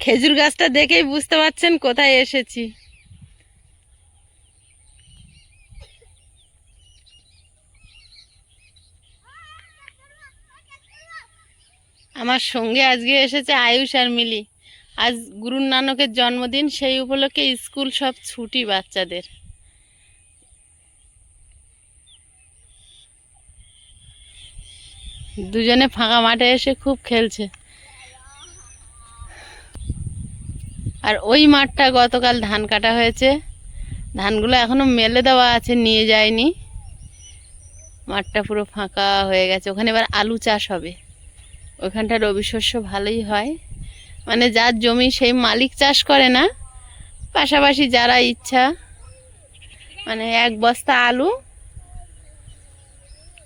খেজুর গাছটা দেখেই বুঝতে পারছেন কোথায় এসেছি। আমার সঙ্গে আজকে এসেছে আয়ুষ আর মিলি। আজ গুরু নানকের জন্মদিন, সেই উপলক্ষে স্কুল সব ছুটি বাচ্চাদের। দুজনে ফাঁকা মাঠে এসে খুব খেলছে। আর ওই মাঠটা গতকাল ধান কাটা হয়েছে, ধানগুলো এখনো মেলে দেওয়া আছে, নিয়ে যায়নি। মাঠটা পুরো ফাঁকা হয়ে গেছে। ওখানে এবার আলু চাষ হবে। ওইখানটা রবি শস্য ভালোই হয়, মানে যার জমি সেই মালিক চাষ করে না, পাশাপাশি যারা ইচ্ছা, মানে এক বস্তা আলু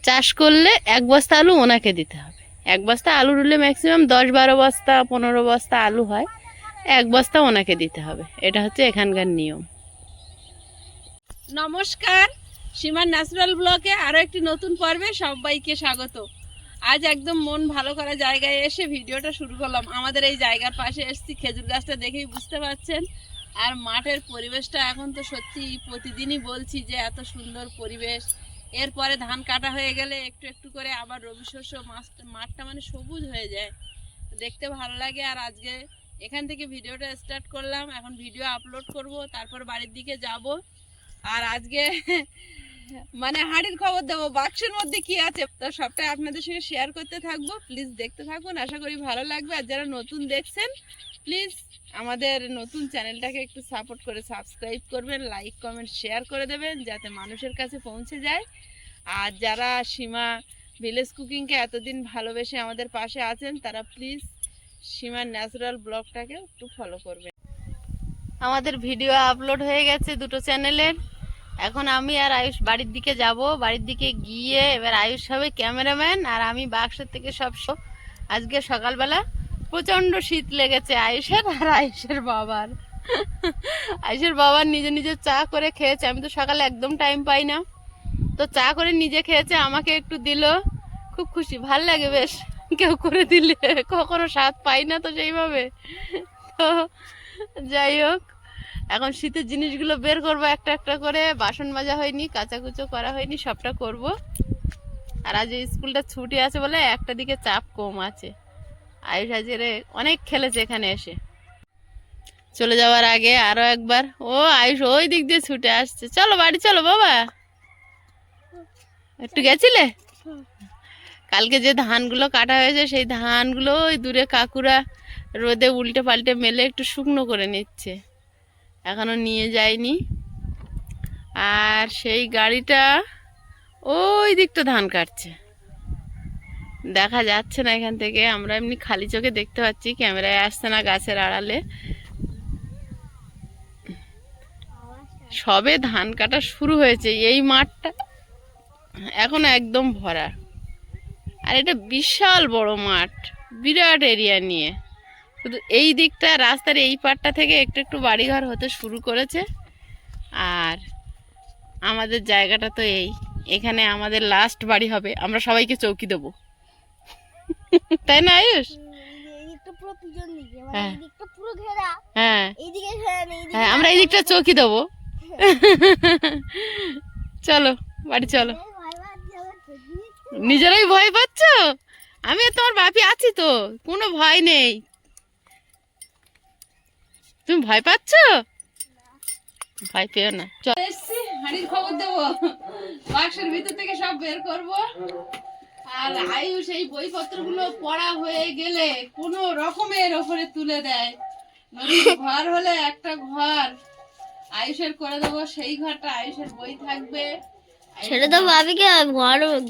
চাষ করলে এক বস্তা আলু ওনাকে দিতে হবে। এক বস্তা আলু রুলে ম্যাক্সিমাম 10-12 বস্তা 15 বস্তা আলু হয়, এক বস্তা ওনাকে দিতে হবে। এটা হচ্ছে এখানকার নিয়ম। নমস্কার, সীমার ন্যাচারাল ব্লকে আরও একটি নতুন পর্বে সবাইকে স্বাগত। আজ একদম মন ভালো করা জায়গায় এসে ভিডিওটা শুরু করলাম। আমাদের এই জায়গার পাশে এসেছি, খেজুর গাছটা দেখেই বুঝতে পারছেন। আর মাঠের পরিবেশটা এখন তো সত্যি প্রতিদিনই বলছি যে এত সুন্দর পরিবেশ। এরপরে ধান কাটা হয়ে গেলে একটু একটু করে আবার রবি শস্য, মাঠটা মানে সবুজ হয়ে যায়, দেখতে ভালো লাগে। আর আজকে এখান থেকে ভিডিওটা স্টার্ট করলাম, এখন ভিডিও আপলোড করব, তারপর বাড়ির দিকে যাব। আর আজকে মানে হাঁড়ির খবর দেবো, বাক্সের মধ্যে কি আছে, তো সবটাই আপনাদের সঙ্গে শেয়ার করতে থাকবো। প্লিজ দেখতে থাকুন, আশা করি ভালো লাগবে। আর যারা নতুন দেখছেন, প্লিজ আমাদের নতুন চ্যানেলটাকে একটু সাপোর্ট করে সাবস্ক্রাইব করবেন, লাইক কমেন্ট শেয়ার করে দেবেন, যাতে মানুষের কাছে পৌঁছে যায়। আর যারা সীমা ভিলেজ কুকিংকে এতদিন ভালোবেসে আমাদের পাশে আছেন, তারা প্লিজ সীমার ন্যাচারাল ব্লগটাকে একটু ফলো করবেন। আমাদের ভিডিও আপলোড হয়ে গেছে দুটো চ্যানেলের। এখন আমি আর আয়ুষ বাড়ির দিকে যাব। বাড়ির দিকে গিয়ে এবার আয়ুষ হবে ক্যামেরাম্যান, আর আমি বাক্সের থেকে সব। আজকে সকালবেলা প্রচণ্ড শীত লেগেছে আয়ুষের আর আয়ুষের বাবার। আয়ুষের বাবার নিজে নিজে চা করে খেয়েছে। আমি তো সকালে একদম টাইম পাই না, তো চা করে নিজে খেয়েছে, আমাকে একটু দিল। খুব খুশি, ভাল লাগে বেশ কেউ করে দিলে, কখনো স্বাদ পাই না তো সেইভাবে। তো যাই হোক, এখন শীতের জিনিসগুলো বের করবো একটা একটা করে। বাসন মাজা হয়নি, কাচাকুচো করা হয়নি, সবটা করব। আর আজ স্কুলটা ছুটি আছে বলে একটা দিকে চাপ কম আছে। আয়ুষ আজের অনেক খেলেছে এখানে এসে। চলে যাওয়ার আগে আরো একবার, ও আয়ুষ ওই দিক দিয়ে ছুটে আসছে, চলো বাড়ি চলো বাবা। একটু গেছিলে? কালকে যে ধানগুলো কাটা হয়েছে, সেই ধানগুলো ওই দূরে কাকুরা রোদে উল্টে পাল্টে মেলে একটু শুকনো করে নিচ্ছে, এখনো নিয়ে যায়নি। আর সেই গাড়িটা ওই দিকটা ধান কাটছে, দেখা যাচ্ছে না এখান থেকে, আমরা এমনি খালি চোখে দেখতে পাচ্ছি, ক্যামেরায় আসছে না গাছের আড়ালে। সবে ধান কাটা শুরু হয়েছে, এই মাঠটা এখনো একদম ভরা। আর এটা বিশাল বড় মাঠ, বিরাট এরিয়া নিয়ে। শুধু এই দিকটা রাস্তার এই পাটটা থেকে একটু একটু বাড়িঘর হতে শুরু করেছে। আর আমাদের জায়গাটা তো এখানে আমাদের লাস্ট বাড়ি হবে, আমরা সবাইকে চৌকি দেবো, তাই না আয়ুষ? হ্যাঁ হ্যাঁ হ্যাঁ, আমরা এই দিকটা চৌকি দেবো। চলো বাড়ি চলো। নিজেরাই ভয় পাচ্ছ? আমি তোমার বাপি আছি তো, কোনো ভয় নেই। তুমি ভয় পাচ্ছ? ভয় পেও না। চল এসছি, হাঁড়ির খবর দেবো, বাক্সের ভিতর থেকে সব বের করব। আর আয়ুষ এই বইপত্রগুলো পড়া হয়ে গেলে কোনো রকমের ওপরে তুলে দেয়। ঘর হলে একটা ঘর আয়ুষের করে দেবো, সেই ঘরটা আয়ুষের বই থাকবে। সেটা তো ভাবিকে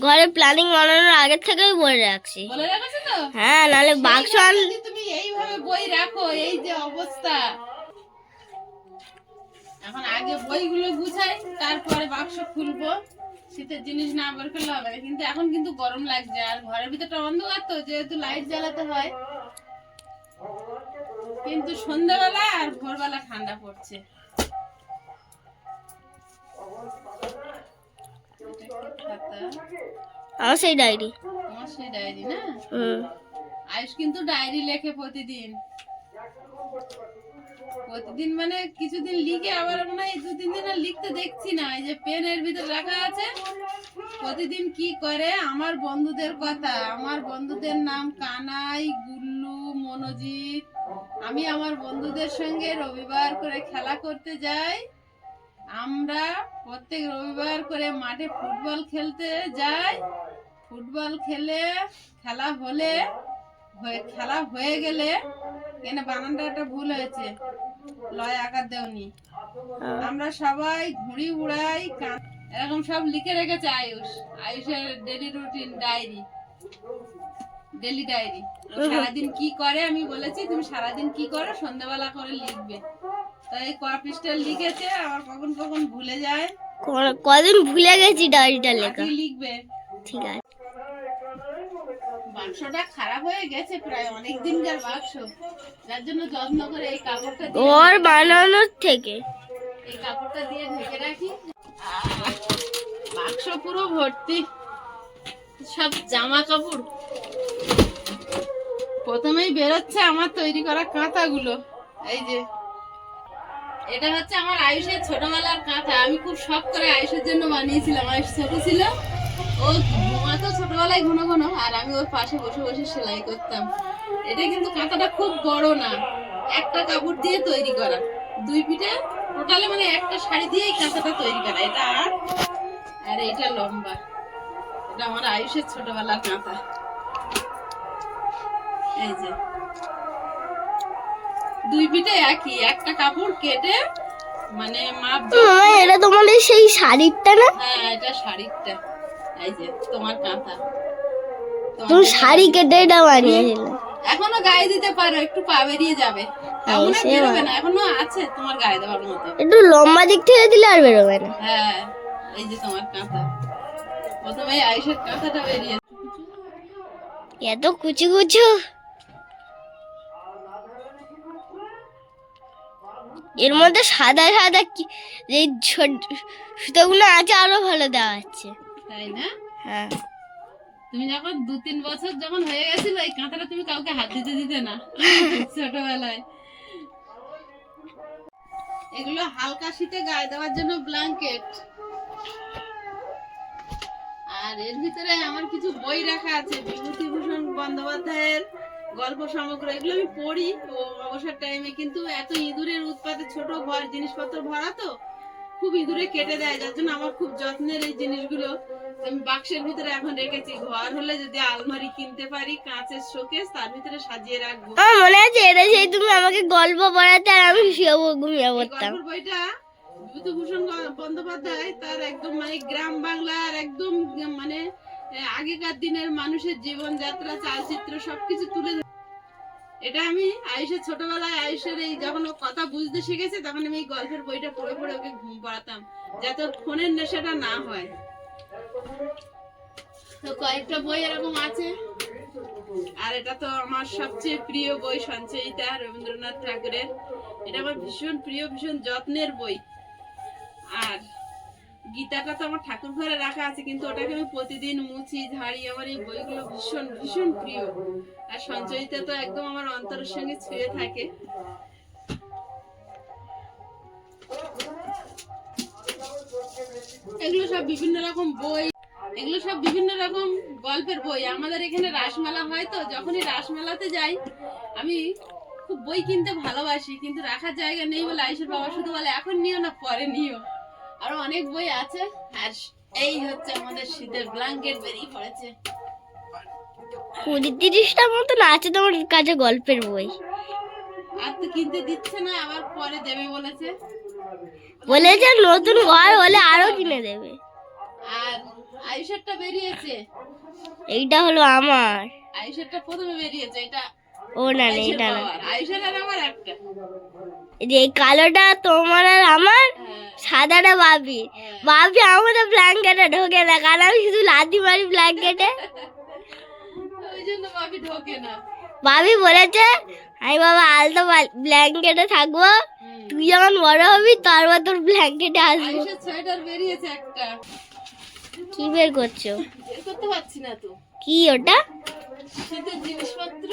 ঘরে প্ল্যানিং বানানোর আগে থেকেই বলে রাখছি। বলে রাখছো তো? হ্যাঁ, নাহলে বাক্স তুমি এইভাবে বই রাখো, এই যে অবস্থা। এখন আগে বইগুলো গুছাই, তারপরে বাক্স খুলবো। শীতের জিনিস না বের করলে হবে না, কিন্তু এখন কিন্তু গরম লাগছে। আর ঘরের ভিতরটা অন্ধকার তো, যেহেতু লাইট জ্বালাতে হয়, কিন্তু সন্ধ্যাবেলা আর ভোরবেলা ঠান্ডা পড়ছে। আমার সেই ডায়েরি। তোমার সেই ডায়েরি না? আয়ুষ কিন্তু ডায়েরি লেখে প্রতিদিন। প্রতিদিন মানে কিছুদিন লিখে আবার মনে হয় 2-3 দিন আর লিখতে দেখছি না, এই যে পেনের ভিতর রাখা আছে। প্রতিদিন কি করে আমার বন্ধুদের কথা, আমার বন্ধুদের নাম কানাই, গুল্লু, মনোজিৎ। আমি আমার বন্ধুদের সঙ্গে রবিবার করে খেলা করতে যাই। আমরা প্রত্যেক রবিবার করে মাঠে ফুটবল খেলতে যাই। ফুটবল খেলা হয়ে গেলে এখানে বানানটা একটা ভুল হয়েছে, লয় আকার দেওনি। আমরা সবাই ঘুড়ি উড়াই, এরকম সব লিখে রেখেছে আয়ুষের ডেলি রুটিন ডেলি ডায়েরি। সারাদিন কি করে আমি বলেছি তুমি সারাদিন কি করো সন্ধ্যাবেলা করে লিখবে। তাই কপিসটা লিখেছে, আবার কখন কখন ভুলে যায়। কদিন ভুলে গেছি ডায়েরিটা লেখা। লিখবে ঠিক আছে। বাক্সটা খারাপ হয়ে গেছে, প্রায় অনেক দিনকার বাক্স, যার জন্য যত্ন করে এই কাপড়টা ওর বানানোর থেকে এই কাপড়টা দিয়ে ঢেকে রাখি। বাক্স পুরো ভর্তি সব জামা কাপড়। প্রথমেই বেরোচ্ছে আমার তৈরি করা কাঁথাগুলো। এই যে এটা হচ্ছে আমার আয়ুষের ছোটবেলার কাঁথা। আমি খুব শখ করে আয়ুষের জন্য বানিয়েছিলাম। আয়ুষ ছোট ছিল, ও ঘুমাতো ছোটবেলায় ঘন ঘন, আর আমি ওর পাশে বসে বসে সেলাই করতাম। এটা কিন্তু কাঁথাটা খুব বড় না, একটা কাপড় দিয়ে তৈরি করা, 2 ফিটে টোটালে, মানে একটা শাড়ি দিয়ে এই কাঁথাটা তৈরি করা। এটা আর এটা লম্বা। এটা আমার আয়ুষের ছোটবেলার কাঁথা। এই যে 2 ফিটে একই, একটা কাপড় কেটে মানে মাপ। এটা তোমার সেই শাড়িটা না? হ্যাঁ, এটা শাড়িটা। এই যে তোমার কাঁথা, তুমি শাড়ি কেটে এটা বানিয়েছিলে। এখনো গায়ে দিতে পারো, একটু পা বেরিয়ে যাবে, এখনো বেরোবে না, এখনো আছে তোমার গায়ে দেওয়ার মতো। একটু লম্বা দিক থেকে দিলে আর বেরোবে না। হ্যাঁ, এই যে তোমার কাঁথা। প্রথমে আয়ুষের কাঁথাটা বেরিয়ে, এত কুচি কুচি, এর মধ্যে সাদা সাদা যে সুতোগুলো আছে আরো ভালো দেওয়া আছে, তাই না? হ্যাঁ। তুমি যখন 2-3 বছর যখন হয়ে গেছিল, এই কাঁথাটা তুমি কাউকে হাত দিতে না ছোটবেলায়। এগুলো হালকা শীতে গায়ে দেওয়ার জন্য ব্ল্যাঙ্কেট। আর এর ভিতরে আমার কিছু বই রাখা আছে, বিভূতিভূষণ বন্দ্যোপাধ্যায়ের গল্প সমগ্র। এগুলো আমি পড়ি অবসর টাইমে, কিন্তু এত ইঁদুরের উৎপাতে ছোট ঘর, জিনিসপত্র ভরা তো খুব ইঁদুরে কেটে দেয়, যার জন্য আমার খুব যত্নের এই জিনিসগুলো আমি বাক্সের ভিতরে এখন রেখেছি। ঘর হলে যদি আলমারি কিনতে পারি, কাঁচের শোকেস, তার ভিতরে সাজিয়ে রাখবো। মনে আছে এটা সেই তুমি আমাকে গল্প পড়াতে আর আমি ঘুমিয়ে পড়তাম। গল্পের বইটা বিভূতিভূষণ বন্দ্যোপাধ্যায়, তার একদম মানে গ্রাম বাংলার একদম মানে আগেকার দিনের মানুষের জীবনযাত্রা, চালচিত্র সবকিছু তুলে। এটা আমি আয়ুষের ছোটবেলায়, আয়ুষের এই যখন ও কথা বুঝতে শিখেছে, তখন আমি এই গল্পের বইটা পড়ে পড়ে ওকে ঘুম পাড়াতাম, যাতে ওর ফোনের নেশাটা না হয়। তো কয়েকটা বই এরকম আছে। আর এটা তো আমার সবচেয়ে প্রিয় বই, সঞ্চয়িতা, রবীন্দ্রনাথ ঠাকুরের। এটা আমার ভীষণ প্রিয়, ভীষণ যত্নের বই। আর গীতাটা তো আমার ঠাকুর ঘরে রাখা আছে, কিন্তু ওটাকে আমি প্রতিদিন মুছি, ঝাড়ি। আমার এই বইগুলো ভীষণ ভীষণ প্রিয়। আর সঞ্চয়িতা তো একদম আমার অন্তরের সঙ্গে ছুঁয়ে থাকে। এগুলো সব বিভিন্ন রকম বই, এগুলো সব বিভিন্ন রকম গল্পের বই। আমাদের এখানে রাসমেলা হয়, তো যখনই রাসমেলাতে যাই আমি খুব বই কিনতে ভালোবাসি, কিন্তু রাখার জায়গা নেই বলে আয়ুষের বাবা শুধু বলে এখন নিও না, পরে নিও। আরো অনেক বই আছে। আর এই হচ্ছে আমাদের শীতের ব্ল্যাঙ্কেট বেরিয়ে পড়েছে। 20-30টা মতন আছে তোমার কাছে গল্পের বই। আর তো কিনতে দিচ্ছে না, আবার পরে দেবে বলেছে। নতুন ঘর হলে আরো কিনে দেবে। আর আয়ুষেরটা বেরিয়েছে, এইটা হলো আমার। আয়ুষেরটা প্রথমে বেরিয়েছে, এটা ও না, এটা না, আয়ুষের আর আমার একটা। যে কালোটা তোমার আর আমার, সাদাটা বাবি। বাবি আমাদের ব্ল্যাঙ্কেটে ঢোকে না, কারণ আমি শুধু লাথি মারি ব্ল্যাঙ্কেটে, ওই জন্য বাবি ঢোকে না। বাবি বলেছে আমি বাবা আলতো ব্ল্যাঙ্কেটে থাকবো, তুই যখন বড় হবি তারপর তোর ব্ল্যাঙ্কেটে আসবো। আয়ুষের সোয়েটার বেরিয়েছে একটা। কি বের করছো? বের করতে পারছি না তো। কি ওটা? শীতের জিনিসপত্র।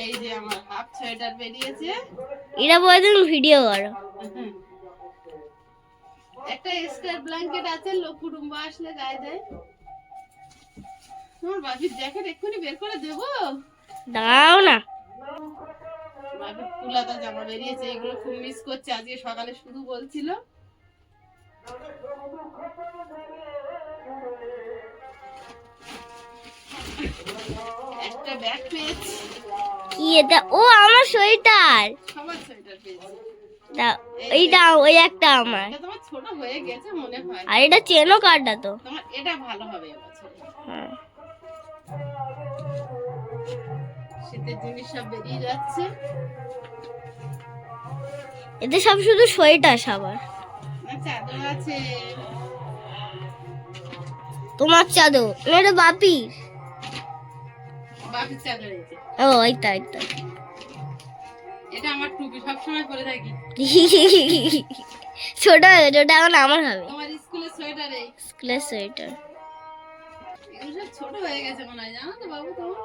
এই যে আমার হাফ সোয়েটার বেরিয়েছে। এটা বলছেন ভিডিও করো। একটা স্কয়ার ব্ল্যাঙ্কেট আছে, লোক কুটুম্ব আসলে গায়ে দেয়। তোমার বাবির জ্যাকেট এক্ষুনি বের করে দেবো? দাও না। বাবির ফুলাতা জামা বেরিয়েছে, এগুলো খুব মিস করছে। আজকে সকালে শুধু বলছিল। একটা ব্যাগ পেয়েছি। কি এটা? ও আমার সোয়েটার। সবার সোয়েটার পেয়েছি। দাও, এইটা ওই একটা আমার। এটা তোমার ছোট হয়ে গেছে মনে হয়। আর এটা চেনো কার্ডটা তো। তোমার এটা ভালো হবে এবছর। হ্যাঁ। শীতের জিনিস সব বেরিয়ে যাচ্ছে। এতে সব শুধু সোয়েটার সবার। না, চাদর আছে। তোমার চাদর না, এটা বাপি। বাপির চাদর এই যে। ও এইটা এইটা। এটা আমার টুপি, সবসময় পরে থাকি। ছোট হয়ে গেছে, ওটা এখন আমার হবে। তোমার স্কুলের সোয়েটার এই। স্কুলের সোয়েটার। এগুলো সব ছোট হয়ে গেছে মনে হয়, জানো তো বাবু তোমার?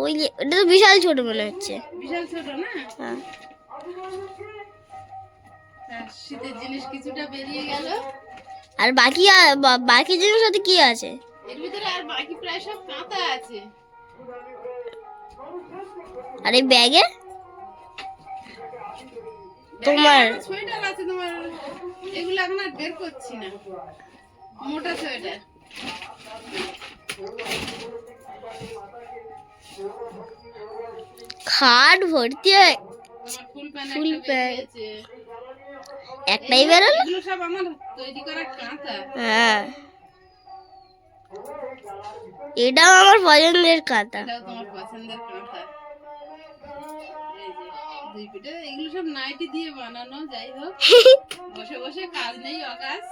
ওই যে ওটা তো বিশাল ছোট মনে হচ্ছে। বিশাল ছোট না? হ্যাঁ। শীতের জিনিস কিছুটা বেরিয়ে গেল। আর বাকি বাকি জিনিস সাথে কি আছে? এর ভিতরে আর বাকি প্রায় সব কাঁথা আছে। আর এই ব্যাগে তোমার সোয়েটার আছে তোমার, এগুলো এখন আর বের করছি না। মোটা সোয়েটার। খাট ভর্তি হয়। তোমার ফুল প্যান্ট ফুল একটা প্যান্ট। বেরিয়েছে। একটাই বেরোলো। এগুলো সব আমার তৈরি করা কাঁথা। হ্যাঁ, এটাও আমার পছন্দের কাঁথা। এটাও তোমার পছন্দের কাঁথা। এই যে দুই পিঠে, এগুলো সব নাইটি দিয়ে বানানো। যাই হোক, বসে বসে কাজ নেই অকাজ।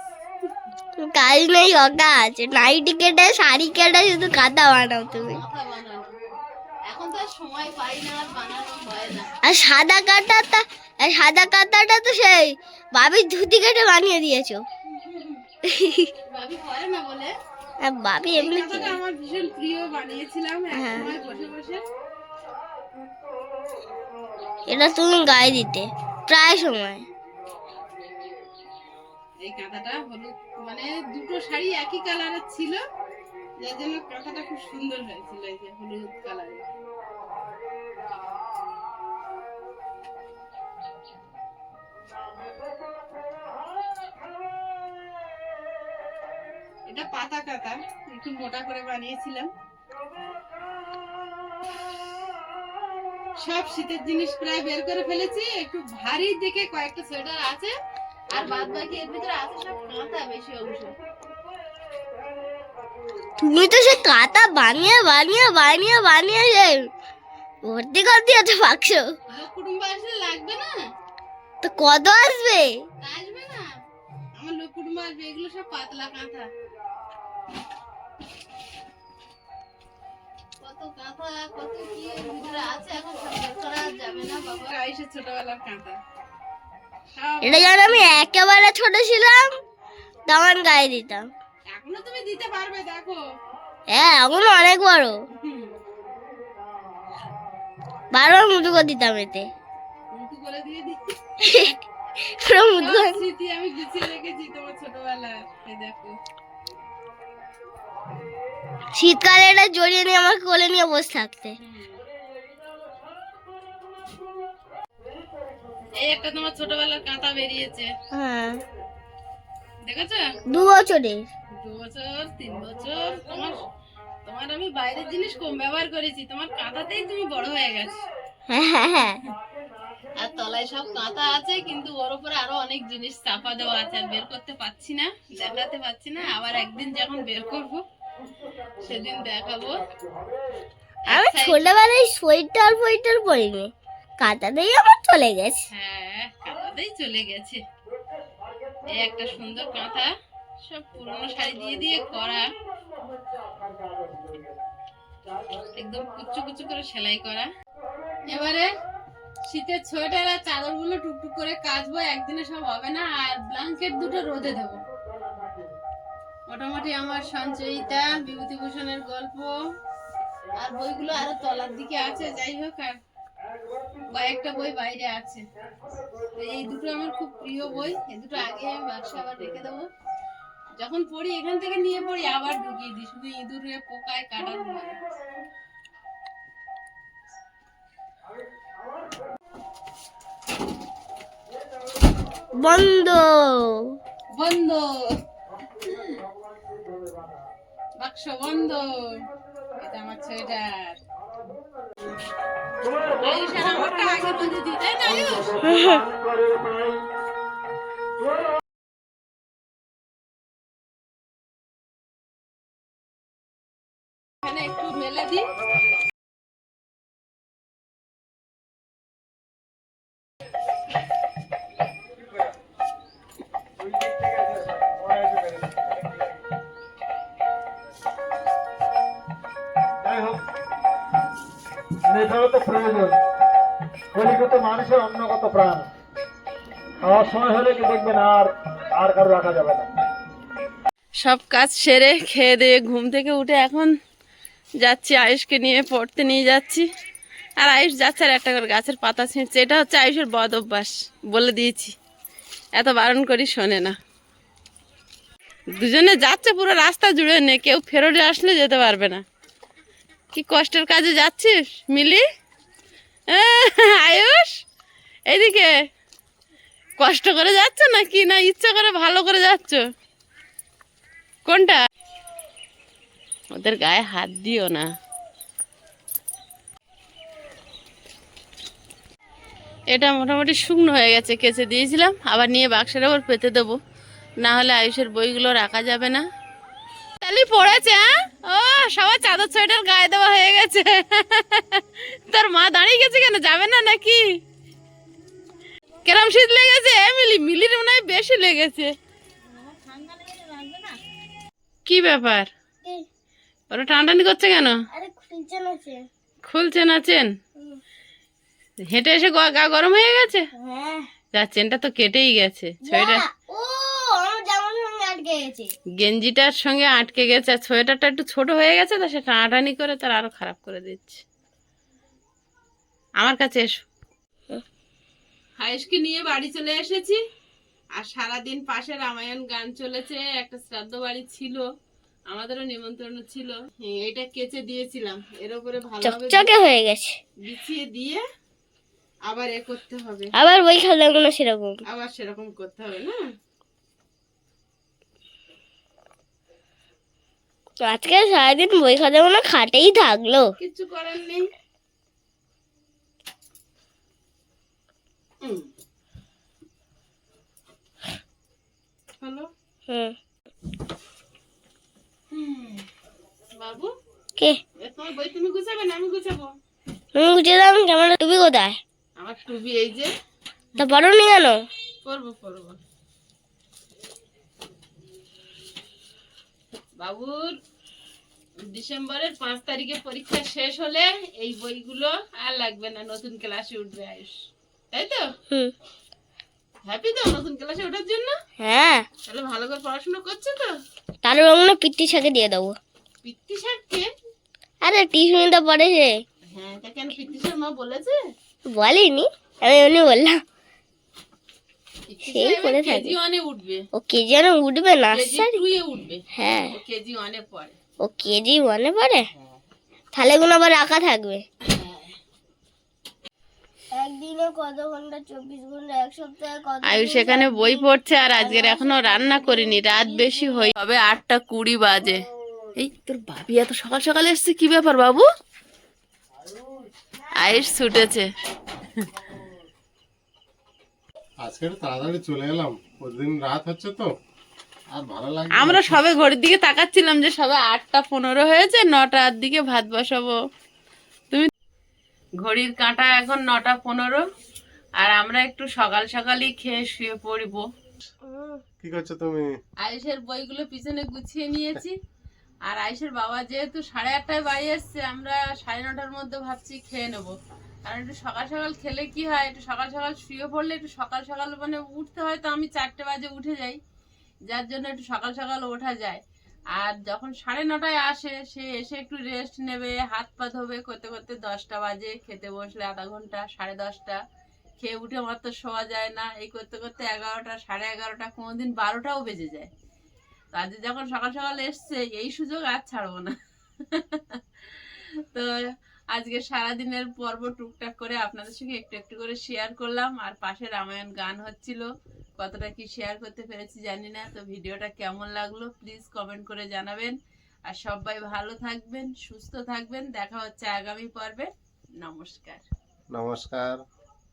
কাজ নেই অকাজ, নাইটি কেটে শাড়ি কেটে শুধু কাঁথা বানাও তুমি। কাঁথা বানানো এখন তো আর সময় পাই না, আর বানানো হয় না। আর সাদা কাঁথাটা তো সেই বাবির ধুতি কেটে বানিয়ে দিয়েছো। ভাবি করে না বলে। আর বাবি এই এমনি কাঁথাটা আমার ভীষণ প্রিয়, বানিয়েছিলাম এক হ্যাঁ। সময় বসে বসে। এটা তুমি গায়ে দিতে প্রায় সময়। এই কাঁথাটা হলুদ, মানে দুটো শাড়ি একই কালারের ছিল, যার জন্য কাঁথাটা খুব সুন্দর হয়েছিল। এই যে হলুদ কালারের। এটা পাতা কাঁথা, একটু মোটা করে বানিয়েছিলাম। সব শীতের জিনিস প্রায় বের করে ফেলেছি। একটু ভারী দেখে কয়েকটা সোয়েটার আছে, আর বাদ বাকি এর ভিতরে আছে সব কাঁথা বেশি অংশ। তুমি তো সে কাঁথা বানিয়ে বানিয়ে বানিয়ে বানিয়ে যে ভর্তি করে দিয়েছো বাক্স। লোক কুটুম্ব আসলে লাগবে না? তো কত আসবে? আসবে না, আমার লোক কুটুম্ব আসবে। এগুলো সব পাতলা কাঁথা। কত কাঁথা, কত কি এর ভিতরে আছে, এখন সব বের করা যাবে না বাবা। আইসে ছোটবেলার কাঁথা সব। এটা যেন আমি একেবারে ছোট ছিলাম তখন গায়ে দিতাম। এখনো তুমি দিতে পারবে, দেখো। হ্যাঁ, এখন অনেক বড়। বারবার মুঠো করে দিতাম এতে। মুটু করে দিয়ে দিই। পুরো মুঠো সব করে। স্মৃতি আমি গুছিয়ে রেখেছি তোমার ছোটবেলার। এই দেখো, শীতকালে এটা জড়িয়ে নিয়ে আমার কোলে নিয়ে বসে থাকতে। এই একটা তোমার ছোটবেলার কাঁথা বেরিয়েছে, হ্যাঁ, দেখেছো? 2 বছরের। 2 বছর 3 বছর। তোমার তোমার আমি বাইরের জিনিস কম ব্যবহার করেছি, তোমার কাঁথাতেই তুমি বড় হয়ে গেছো। হ্যাঁ হ্যাঁ হ্যাঁ। আর তলায় সব কাঁথা আছে, কিন্তু ওর উপরে আরো অনেক জিনিস চাপা দেওয়া আছে, আর বের করতে পারছি না, দেখাতে পারছি না। আবার একদিন যখন বের করব সেদিন দেখাবো। আমি ছোটবেলায় সোয়েটার ফোয়েটার পরিনি, কাঁথাতেই আমার চলে গেছে। হ্যাঁ, কাঁথাতেই চলে গেছে। এই একটা সুন্দর কাঁথা, সব পুরনো শাড়ি দিয়ে দিয়ে করা, একদম কুচু কুচু করে সেলাই করা। এবারে শীতের সোয়েটার আর চাদর গুলো টুকটুক করে কাচবো, একদিনে সব হবে না। আর ব্ল্যাঙ্কেট দুটো রোদে দেবো। মোটামুটি আমার সঞ্চয়িতা, বিভূতিভূষণের গল্প আর বইগুলো আরো তলার দিকে আছে। যাই হোক, আর কয়েকটা বই বাইরে আছে। এই দুটো আমার খুব প্রিয় বই, এই দুটো আগে আমি বাক্সে আবার রেখে দেবো। যখন পড়ি এখান থেকে নিয়ে পড়ি, আবার ঢুকিয়ে দিই, শুধু ইঁদুরে পোকায় কাটার ভয়। বন্ধ। বন্ধ, বাক্স বন্ধ। এটা আমার সোয়েটার। আয়ুষ আর আমারটা আগে বেঁধে দিই, তাই না আয়ুষ? এখানে একটু মেলে দিই। যাই হোক, নেশারও তো প্রয়োজন। কলিগত মানুষের অন্যগত প্রাণ। খাওয়ার সময় হলে কি দেখবেন আর আর কারো রাখা যাবে না। সব কাজ সেরে খেয়ে দিয়ে ঘুম থেকে উঠে এখন যাচ্ছি, আয়ুষকে নিয়ে পড়তে নিয়ে যাচ্ছি। আর আয়ুষ যাচ্ছে আর একটা করে গাছের পাতা ছিঁড়ছে। এটা হচ্ছে আয়ুষের বদ অভ্যাস, বলে দিয়েছি, এত বারণ করি শোনে না। দুজনে যাচ্ছে পুরো রাস্তা জুড়ে, নে কেউ ফেরতে আসলে যেতে পারবে না। কি কষ্টের কাজে যাচ্ছিস মিলি? আয়ুষ এইদিকে কষ্ট করে যাচ্ছ নাকি না ইচ্ছা করে ভালো করে যাচ্ছ? কোনটা? ওদের গায়ে হাত দিও না। এটা মোটামুটি শুকনো হয়ে গেছে, কেচে দিয়েছিলাম, আবার নিয়ে বাক্সের ওপর পেতে দেবো, না হলে আয়ুষের বইগুলো রাখা যাবে না। তাহলে পড়েছে, হ্যাঁ? ও সবার চাদর সোয়েটার গায়ে দেওয়া হয়ে গেছে। তোর মা দাঁড়িয়ে গেছে কেন, যাবে না নাকি? কেরম শীত লেগেছে মিলি? মিলির মনে হয় বেশি লেগেছে। কি ব্যাপার, ওরা টানটানি করছে কেন? আরে খুলছে না সে। খুলছে না চেন? হেঁটে এসে গা গরম হয়ে গেছে? হ্যাঁ। যা, চেনটা তো কেটেই গেছে। সোয়েটার ও আমার জামার সঙ্গে আটকে গেছে। গেঞ্জিটার সঙ্গে আটকে গেছে, আর সোয়েটারটা একটু ছোট হয়ে গেছে, তা সে টানাটানি করে তার আরো খারাপ করে দিচ্ছে। আমার কাছে এসো। আয়ুষকে নিয়ে বাড়ি চলে এসেছি, আর সারাদিন পাশে রামায়ণ গান চলেছে। একটা শ্রাদ্ধ বাড়ি ছিল, আমাদেরও নিমন্ত্রণ ছিল। এটা কেচে দিয়েছিলাম, এর উপরে ভালোভাবে চকচকে হয়ে গেছে। বিছিয়ে দিয়ে আবার এ করতে হবে, আবার বই খাওয়া না সেরকম। আবার সেরকম করতে হবে না। আজকে সারাদিন বই খাওয়া না খাটেই থাকলো। কিচ্ছু করার নেই। হ্যালো বাবু, কে? তোমার বই তুমি গুছাবে না আমি গুছাবো? তুমি গুছিয়ে দাও। কেমন তুমি কোথায়? আমার টুবি এই যে। তা পড়ো নি কেন? পড়বো পড়বো। বাবুর ডিসেম্বরের 5 তারিখে পরীক্ষা শেষ হলে এই বইগুলো আর লাগবে না, নতুন ক্লাসে উঠবে আয়ুষ, তাই তো? হ্যাপি তো নতুন ক্লাসে ওঠার জন্য? হ্যাঁ। তাহলে ভালো করে পড়াশোনা করছে তো? তাহলে ওগুলো পিত্তি শাকে দিয়ে দেবো। পিত্তি শাককে? আরে টিউশনি তো পড়েছে। হ্যাঁ, তা কেন পিত্তি শাক মা বলেছে? বলিনি, আমি এমনি বললাম। পিত্তি সেই শাক করে এবার থাকে। কেজি 1 এ উঠবে। ও কেজি ওয়ানে উঠবে না? কেজি 2 এ উঠবে। হ্যাঁ। ও কেজি 1 এ পড়ে। ও কেজি ওয়ানে পড়ে? তাহলে এগুলো আবার রাখা থাকবে। একদিনে কত ঘন্টা? 24 ঘন্টা। এক সপ্তাহে কত? আয়ুষ এখানে বই পড়ছে, আর আজকের এখনো রান্না করিনি, রাত বেশি হই, তবে 8:20 বাজে। এই তোর ভাবি এত সকাল সকাল এসছে, কি ব্যাপার বাবু? আয়ুষ ছুটেছে। আজকে একটু তাড়াতাড়ি চলে এলাম, প্রতিদিন রাত হচ্ছে তো আর ভালো লাগে না। আমরা সবে ঘড়ির দিকে তাকাচ্ছিলাম যে সবে 8:15 হয়েছে, 9টার দিকে ভাত বসাবো। তুমি ঘড়ির কাঁটা এখন 9:15, আর আমরা একটু সকাল সকালই খেয়ে শুয়ে পড়বো। কি করছো তুমি? আয়ুষের বইগুলো পিছনে গুছিয়ে নিয়েছি, আর আয়ুষের বাবা যেহেতু 8:30টায় বাড়ি এসছে, আমরা 9:30টার মধ্যে ভাবছি খেয়ে নেবো। কারণ একটু সকাল সকাল খেলে কি হয়, একটু সকাল সকাল শুয়ে পড়লে একটু সকাল সকাল মানে উঠতে হয়, তো আমি 4টে বাজে উঠে যাই, যার জন্য একটু সকাল সকাল ওঠা যায়। আর যখন 9:30 আসে সে এসে একটু রেস্ট নেবে, হাত পা ধোবে, করতে করতে 10টা বাজে, খেতে বসলে আধা ঘন্টা, 10:30, খেয়ে উঠে আমার তো শোয়া যায় না, এই করতে করতে 11টা, 11:30, কোনোদিন 12টাও বেজে যায়। তো আজ যখন সকাল সকাল এসছে এই সুযোগ আর ছাড়বো না। তো আজকে সারাদিনের পর্ব টুকটাক করে আপনাদের সঙ্গে একটু একটু করে শেয়ার করলাম। আর পাশে রামায়ণ গান হচ্ছিল, কতটা কি শেয়ার করতে পেরেছি জানি না। তো ভিডিওটা কেমন লাগলো প্লিজ কমেন্ট করে জানাবেন। আর সবাই ভালো থাকবেন, সুস্থ থাকবেন। দেখা হচ্ছে আগামী পর্বে। নমস্কার। নমস্কার।